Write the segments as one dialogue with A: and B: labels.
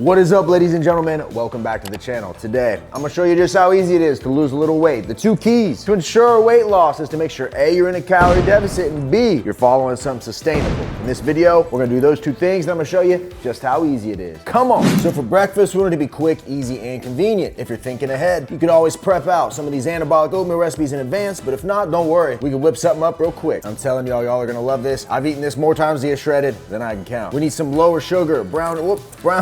A: What is up, ladies and gentlemen? Welcome back to the channel. Today, I'm gonna show you just how easy it is to lose a little weight. The 2 keys to ensure weight loss is to make sure A, you're in a calorie deficit, and B, you're following something sustainable. In this video, we're gonna do those 2 things, and I'm gonna show you just how easy it is. Come on. So for breakfast, we want it to be quick, easy, and convenient. If you're thinking ahead, you could always prep out some of these anabolic oatmeal recipes in advance, but if not, don't worry. We can whip something up real quick. I'm telling y'all are gonna love this. I've eaten this more times to get shredded than I can count. We need some lower sugar, brown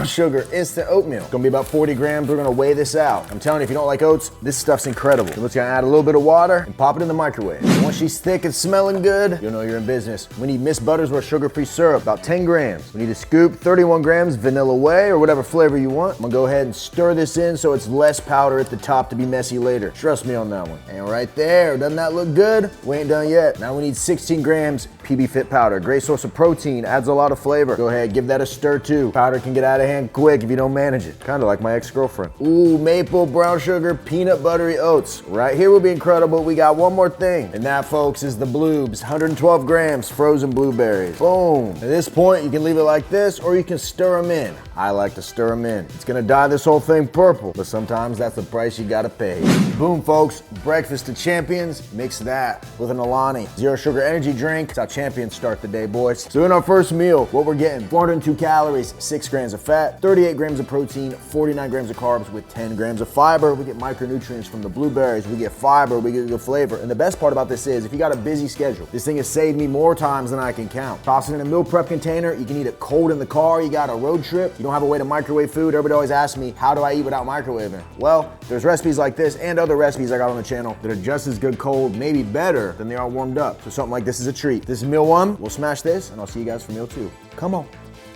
A: sugar, instant oatmeal. It's gonna be about 40 grams. We're gonna weigh this out. I'm telling you, if you don't like oats, this stuff's incredible. So let's gonna add a little bit of water and pop it in the microwave. And once she's thick and smelling good, you'll know you're in business. We need Miss Buttersworth sugar-free syrup, about 10 grams. We need a scoop, 31 grams vanilla whey or whatever flavor you want. I'm gonna go ahead and stir this in so it's less powder at the top to be messy later. Trust me on that one. And right there, doesn't that look good? We ain't done yet. Now we need 16 grams PB Fit powder. Great source of protein, adds a lot of flavor. Go ahead, give that a stir too. Powder can get out of hand quick if you don't manage it. Kind of like my ex-girlfriend. Ooh, maple, brown sugar, peanut buttery oats. Right here will be incredible. We got one more thing. And that, folks, is the bloobs. 112 grams frozen blueberries. Boom. At this point, you can leave it like this or you can stir them in. I like to stir them in. It's gonna dye this whole thing purple, but sometimes that's the price you gotta pay. Boom, folks. Breakfast of champions. Mix that with an Alani zero sugar energy drink. That's how champions start the day, boys. So in our first meal, what we're getting, 402 calories, 6 grams of fat, 38 grams of protein, 49 grams of carbs with 10 grams of fiber. We get micronutrients from the blueberries. We get fiber, we get good flavor. And the best part about this is if you got a busy schedule, this thing has saved me more times than I can count. Toss it in a meal prep container. You can eat it cold in the car. You got a road trip. You don't have a way to microwave food. Everybody always asks me, how do I eat without microwaving? Well, there's recipes like this and other recipes I got on the channel that are just as good cold, maybe better than they are warmed up. So something like this is a treat. This is meal 1. We'll smash this and I'll see you guys for meal 2. Come on.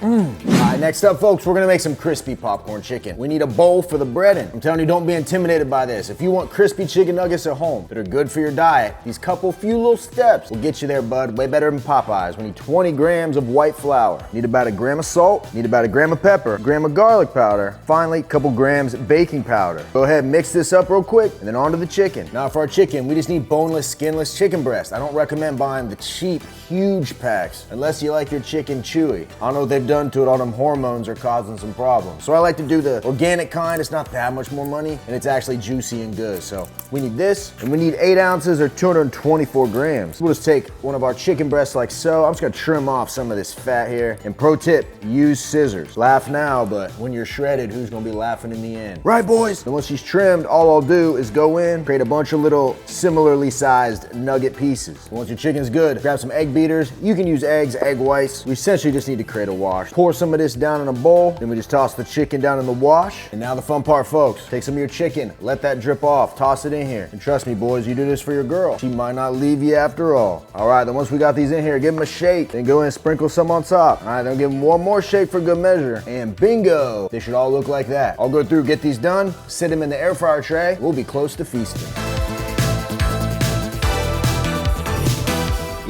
A: All right, next up, folks, we're gonna make some crispy popcorn chicken. We need a bowl for the breading. I'm telling you, don't be intimidated by this. If you want crispy chicken nuggets at home that are good for your diet, these few little steps will get you there, bud. Way better than Popeyes. We need 20 grams of white flour. Need about a gram of salt. Need about a gram of pepper, a gram of garlic powder. Finally, a couple grams baking powder. Go ahead and mix this up real quick and then onto the chicken. Now for our chicken, we just need boneless, skinless chicken breast. I don't recommend buying the cheap, huge packs unless you like your chicken chewy. I don't know what they've done to it, all them hormones are causing some problems. So I like to do the organic kind. It's not that much more money and it's actually juicy and good. So we need this and we need 8 ounces or 224 grams. We'll just take one of our chicken breasts like so. I'm just gonna trim off some of this fat here. And pro tip, use scissors. Laugh now, but when you're shredded, who's gonna be laughing in the end? Right, boys? And once she's trimmed, all I'll do is go in, create a bunch of little similarly sized nugget pieces. Once your chicken's good, grab some egg beaters. You can use eggs, egg whites. We essentially just need to create a wash. Pour some of this down in a bowl, then we just toss the chicken down in the wash. And now the fun part, folks. Take some of your chicken, let that drip off, toss it in here. And trust me, boys, you do this for your girl. She might not leave you after all. All right, then once we got these in here, give them a shake, then go in and sprinkle some on top. All right, then give them one more shake for good measure. And bingo, they should all look like that. I'll go through, get these done, sit them in the air fryer tray. We'll be close to feasting.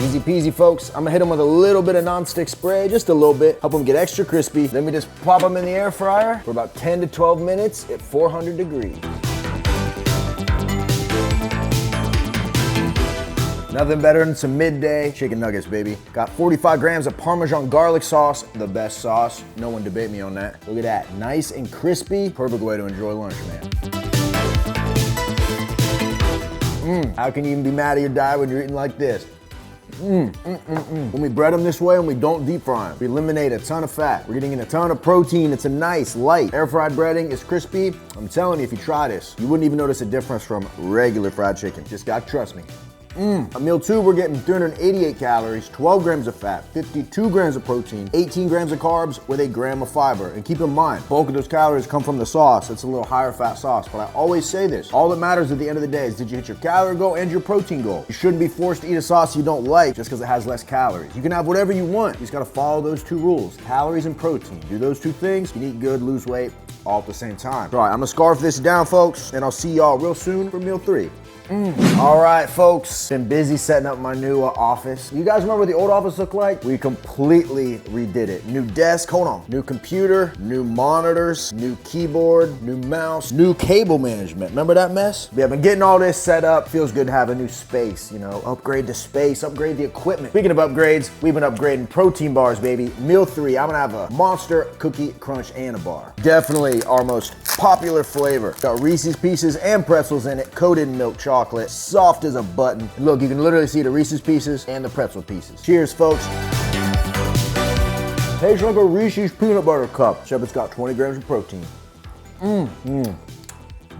A: Easy peasy, folks. I'm gonna hit them with a little bit of nonstick spray, just a little bit, help them get extra crispy. Then we just pop them in the air fryer for about 10 to 12 minutes at 400 degrees. Nothing better than some midday chicken nuggets, baby. Got 45 grams of Parmesan garlic sauce, the best sauce. No one debate me on that. Look at that, nice and crispy. Perfect way to enjoy lunch, man. How can you even be mad at your diet when you're eating like this? When we bread them this way and we don't deep fry them, we eliminate a ton of fat. We're getting in a ton of protein. It's a nice, light, air fried breading. It's crispy. I'm telling you, if you try this, you wouldn't even notice a difference from regular fried chicken. Just gotta trust me. At meal 2, we're getting 388 calories, 12 grams of fat, 52 grams of protein, 18 grams of carbs with a gram of fiber. And keep in mind, bulk of those calories come from the sauce. It's a little higher fat sauce, but I always say this. All that matters at the end of the day is did you hit your calorie goal and your protein goal? You shouldn't be forced to eat a sauce you don't like just because it has less calories. You can have whatever you want. You just gotta follow those 2 rules, calories and protein. Do those 2 things, you can eat good, lose weight. all at the same time. All right, I'm gonna scarf this down, folks, and I'll see y'all real soon for meal 3. All right, folks, been busy setting up my new office. You guys remember what the old office looked like? We completely redid it. New desk, hold on. New computer, new monitors, new keyboard, new mouse, new cable management. Remember that mess? Yeah, I've been getting all this set up. Feels good to have a new space, you know, upgrade the space, upgrade the equipment. Speaking of upgrades, we've been upgrading protein bars, baby. Meal 3, I'm gonna have a Monster Cookie Crunch Anabar. Definitely our most popular flavor. Got Reese's Pieces and pretzels in it, coated in milk chocolate, soft as a button. Look, you can literally see the Reese's Pieces and the pretzel pieces. Cheers, folks. Tastes like a Reese's peanut butter cup, except it's got 20 grams of protein.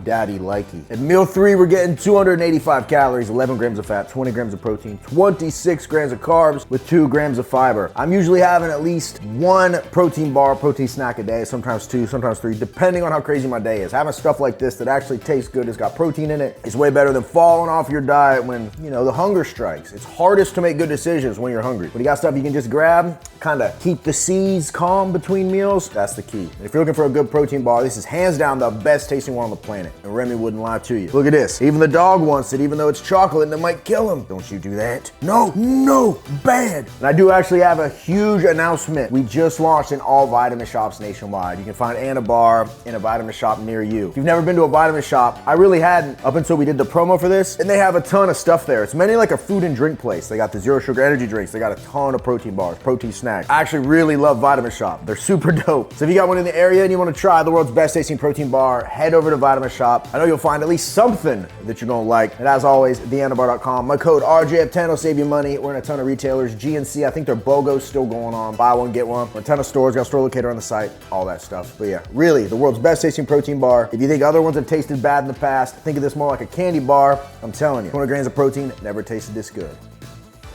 A: Daddy likey. At meal 3, we're getting 285 calories, 11 grams of fat, 20 grams of protein, 26 grams of carbs with 2 grams of fiber. I'm usually having at least 1 protein bar, protein snack a day, sometimes 2, sometimes 3, depending on how crazy my day is. Having stuff like this that actually tastes good, it's got protein in it, is way better than falling off your diet when, you know, the hunger strikes. It's hardest to make good decisions when you're hungry. When you got stuff you can just grab, kind of keep the seas calm between meals, that's the key. And if you're looking for a good protein bar, this is hands down the best tasting one on the planet. And Remy wouldn't lie to you. Look at this. Even the dog wants it, even though it's chocolate and it might kill him. Don't you do that. No, bad. And I do actually have a huge announcement. We just launched in all vitamin shops nationwide. You can find Anabar in a vitamin shop near you. If you've never been to a vitamin shop, I really hadn't up until we did the promo for this, and they have a ton of stuff there. It's mainly like a food and drink place. They got the zero sugar energy drinks. They got a ton of protein bars, protein snacks. I actually really love Vitamin Shop. They're super dope. So if you got one in the area and you want to try the world's best tasting protein bar, head over to Vitamin Shop. I know you'll find at least something that you're gonna like. And as always, theanabar.com. My code RJF10 will save you money. We're in a ton of retailers. GNC, I think their BOGO's still going on. Buy one, get one. We're in a ton of stores. Got a store locator on the site, all that stuff. But yeah, really, the world's best tasting protein bar. If you think other ones have tasted bad in the past, think of this more like a candy bar. I'm telling you, 20 grams of protein never tasted this good.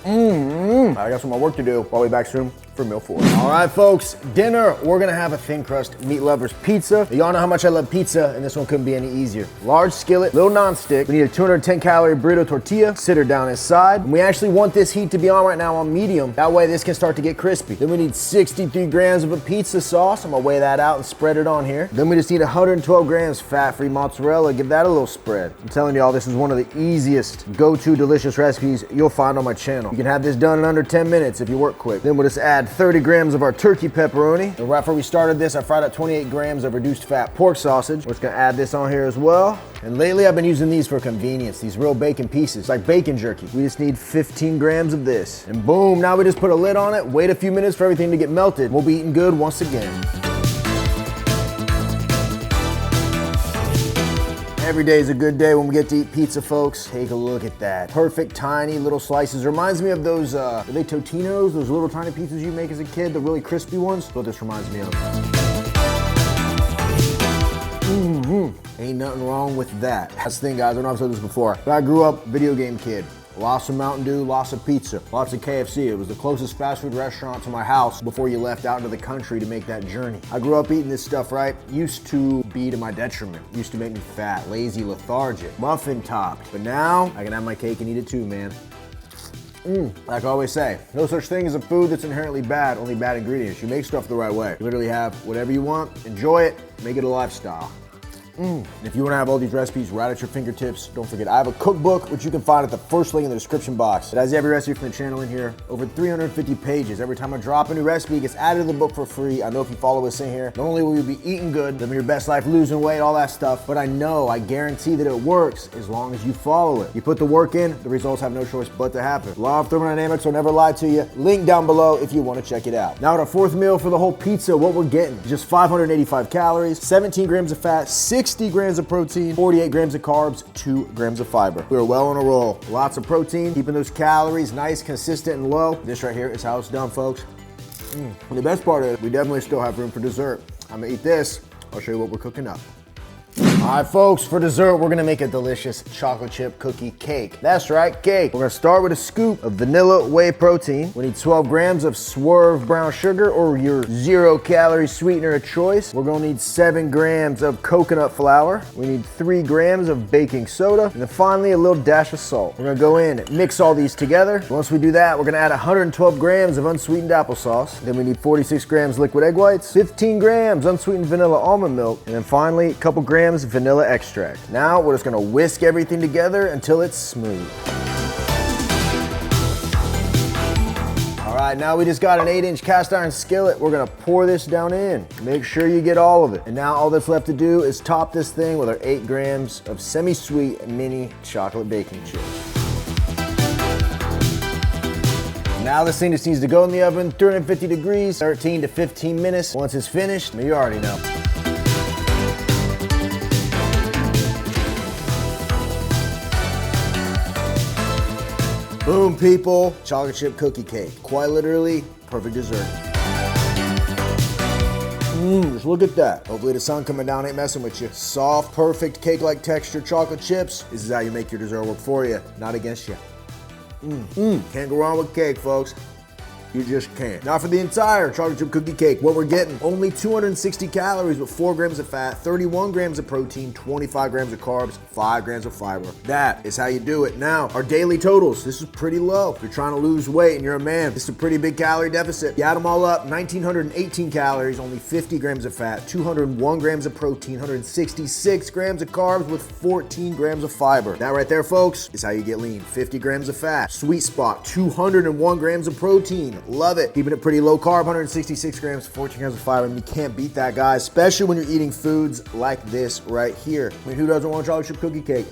A: I got some more work to do. I'll be back soon for meal 4. All right, folks, dinner, we're gonna have a thin crust meat lovers pizza. Y'all know how much I love pizza, and this one couldn't be any easier. Large skillet, little non-stick. We need a 210 calorie burrito tortilla, sit her down inside. And we actually want this heat to be on right now on medium. That way this can start to get crispy. Then we need 63 grams of a pizza sauce. I'm gonna weigh that out and spread it on here. Then we just need 112 grams fat-free mozzarella. Give that a little spread. I'm telling y'all, this is one of the easiest go-to delicious recipes you'll find on my channel. You can have this done in under 10 minutes if you work quick. Then we'll just add 30 grams of our turkey pepperoni. And right before we started this, I fried up 28 grams of reduced fat pork sausage. We're just gonna add this on here as well. And lately I've been using these for convenience, these real bacon pieces, like bacon jerky. We just need 15 grams of this. And boom, now we just put a lid on it, wait a few minutes for everything to get melted. We'll be eating good once again. Every day is a good day when we get to eat pizza, folks. Take a look at that. Perfect, tiny little slices. Reminds me of those, are they Totino's? Those little tiny pizzas you make as a kid, the really crispy ones? That's what this reminds me of. Ain't nothing wrong with that. That's the thing, guys, I know I've said this before, but I grew up video game kid. Lots of Mountain Dew, lots of pizza, lots of KFC. It was the closest fast food restaurant to my house before you left out into the country to make that journey. I grew up eating this stuff, right? Used to be to my detriment. Used to make me fat, lazy, lethargic, muffin topped. But now, I can have my cake and eat it too, man. Like I always say, no such thing as a food that's inherently bad, only bad ingredients. You make stuff the right way. You literally have whatever you want, enjoy it, make it a lifestyle. If you want to have all these recipes right at your fingertips, don't forget, I have a cookbook, which you can find at the first link in the description box. It has every recipe from the channel in here, over 350 pages. Every time I drop a new recipe, it gets added to the book for free. I know if you follow us in here, not only will you be eating good, living your best life, losing weight, all that stuff, but I guarantee that it works as long as you follow it. You put the work in, the results have no choice but to happen. Law of thermodynamics will never lie to you. Link down below if you want to check it out. Now at our 4th meal for the whole pizza, what we're getting is just 585 calories, 17 grams of fat, 60 grams of protein, 48 grams of carbs, 2 grams of fiber. We are well on a roll. Lots of protein, keeping those calories nice, consistent, and low. This right here is how it's done, folks. And the best part is we definitely still have room for dessert. I'm gonna eat this. I'll show you what we're cooking up. All right, folks, for dessert, we're gonna make a delicious chocolate chip cookie cake. That's right, cake. We're gonna start with a scoop of vanilla whey protein. We need 12 grams of Swerve brown sugar or your 0-calorie sweetener of choice. We're gonna need 7 grams of coconut flour. We need 3 grams of baking soda. And then finally, a little dash of salt. We're gonna go in and mix all these together. Once we do that, we're gonna add 112 grams of unsweetened applesauce. Then we need 46 grams liquid egg whites, 15 grams unsweetened vanilla almond milk, and then finally, a couple grams of vanilla extract. Now we're just gonna whisk everything together until it's smooth. All right, now we just got an 8-inch cast iron skillet. We're gonna pour this down in. Make sure you get all of it. And now all that's left to do is top this thing with our 8 grams of semi-sweet mini chocolate baking chips. Now this thing just needs to go in the oven, 350 degrees, 13 to 15 minutes. Once it's finished, you already know. Boom, people. Chocolate chip cookie cake. Quite literally, perfect dessert. Just look at that. Hopefully the sun coming down ain't messing with you. Soft, perfect cake-like texture chocolate chips. This is how you make your dessert work for you, not against you. Can't go wrong with cake, folks. You just can't. Now for the entire chocolate chip cookie cake, what we're getting, only 260 calories with 4 grams of fat, 31 grams of protein, 25 grams of carbs, 5 grams of fiber. That is how you do it. Now, our daily totals, this is pretty low. If you're trying to lose weight and you're a man, this is a pretty big calorie deficit. You add them all up, 1,918 calories, only 50 grams of fat, 201 grams of protein, 166 grams of carbs with 14 grams of fiber. That right there, folks, is how you get lean. 50 grams of fat, sweet spot, 201 grams of protein. Love it. Keeping it pretty low carb, 166 grams, 14 grams of fiber. I mean, you can't beat that, guys, especially when you're eating foods like this right here. I mean, who doesn't want chocolate chip cookie cake?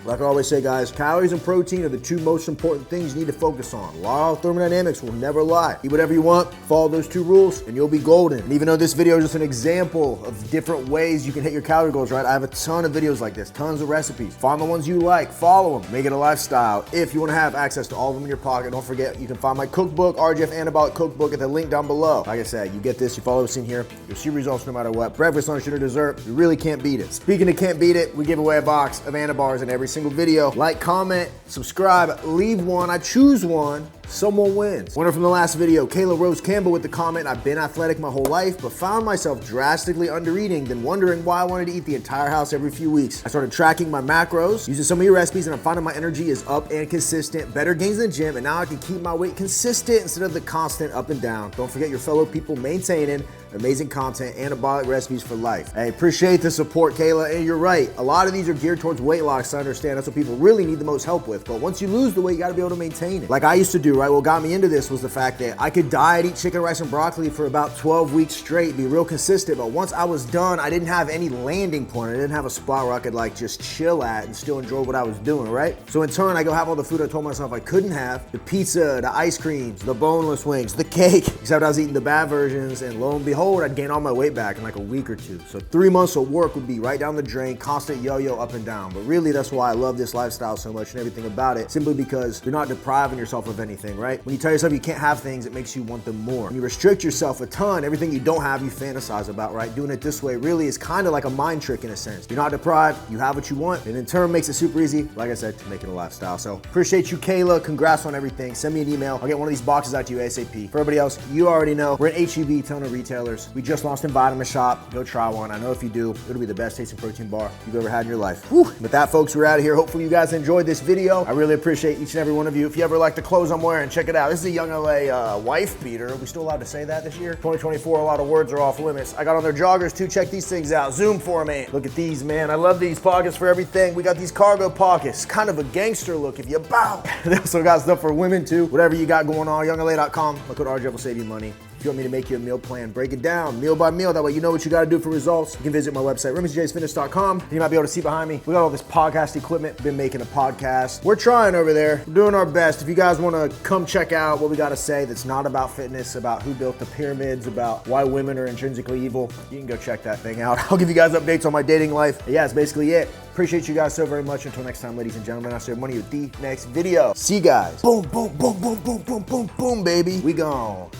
A: Like I always say, guys, calories and protein are the 2 most important things you need to focus on. Law of thermodynamics will never lie. Eat whatever you want, follow those 2 rules, and you'll be golden. And even though this video is just an example of different ways you can hit your calorie goals, right? I have a ton of videos like this, tons of recipes. Find the ones you like, follow them, make it a lifestyle. If you want to have access to all of them in your pocket, don't forget, you can find my cookbook, RGF Anabolic Cookbook, at the link down below. Like I said, you get this, you follow this in here, you'll see results no matter what. Breakfast, lunch, dinner, dessert, you really can't beat it. Speaking of can't beat it, we give away a box of Anabars in every single video. Like, comment, subscribe, leave one. I choose one. Someone wins. Winner from the last video, Kayla Rose Campbell with the comment, I've been athletic my whole life, but found myself drastically under eating, then wondering why I wanted to eat the entire house every few weeks. I started tracking my macros, using some of your recipes, and I'm finding my energy is up and consistent, better gains in the gym, and now I can keep my weight consistent instead of the constant up and down. Don't forget your fellow people maintaining amazing content, anabolic recipes for life. I appreciate the support, Kayla, and you're right. A lot of these are geared towards weight loss. I understand that's what people really need the most help with, but once you lose the weight, you gotta be able to maintain it. Like I used to do, right? What got me into this was the fact that I could diet, eat chicken, rice, and broccoli for about 12 weeks straight, be real consistent, but once I was done, I didn't have any landing point. I didn't have a spot where I could like just chill at and still enjoy what I was doing, right? So in turn, I go have all the food I told myself I couldn't have, the pizza, the ice creams, the boneless wings, the cake, except I was eating the bad versions, and lo and behold, I'd gain all my weight back in like a week or 2. So 3 months of work would be right down the drain, constant yo-yo up and down. But really, that's why I love this lifestyle so much and everything about it, simply because you're not depriving yourself of anything, right? When you tell yourself you can't have things, it makes you want them more. When you restrict yourself a ton, everything you don't have, you fantasize about, right? Doing it this way really is kind of like a mind trick in a sense. You're not deprived, you have what you want, and in turn makes it super easy, like I said, to make it a lifestyle. So appreciate you, Kayla. Congrats on everything. Send me an email. I'll get one of these boxes out to you ASAP. For everybody else, you already know, we're at HEB, ton of retailers. We just launched in Vitamin Shop. Go try one. I know if you do, it'll be the best tasting protein bar you've ever had in your life. Whew. With that, folks, we're out of here. Hopefully you guys enjoyed this video. I really appreciate each and every one of you. If you ever like the clothes I'm wearing, check it out. This is a Young LA wife beater. Are we still allowed to say that this year? 2024, a lot of words are off limits. I got on their joggers too. Check these things out. Zoom for me. Look at these, man. I love these pockets for everything. We got these cargo pockets. Kind of a gangster look if you bow. They also got stuff for women too. Whatever you got going on, youngla.com. Look what RJ will save you money. If you want me to make you a meal plan, break it down meal by meal. That way you know what you got to do for results. You can visit my website, RemingtonJaysFitness.com. You might be able to see behind me. We got all this podcast equipment. Been making a podcast. We're trying over there. We're doing our best. If you guys want to come check out what we got to say that's not about fitness, about who built the pyramids, about why women are intrinsically evil, you can go check that thing out. I'll give you guys updates on my dating life. But yeah, that's basically it. Appreciate you guys so very much. Until next time, ladies and gentlemen, I'll see money with the next video. See you guys. Boom, boom, boom, boom, boom, boom, boom, boom, baby. We gone.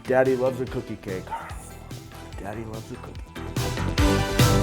A: Daddy loves a cookie cake.
B: Daddy loves a cookie.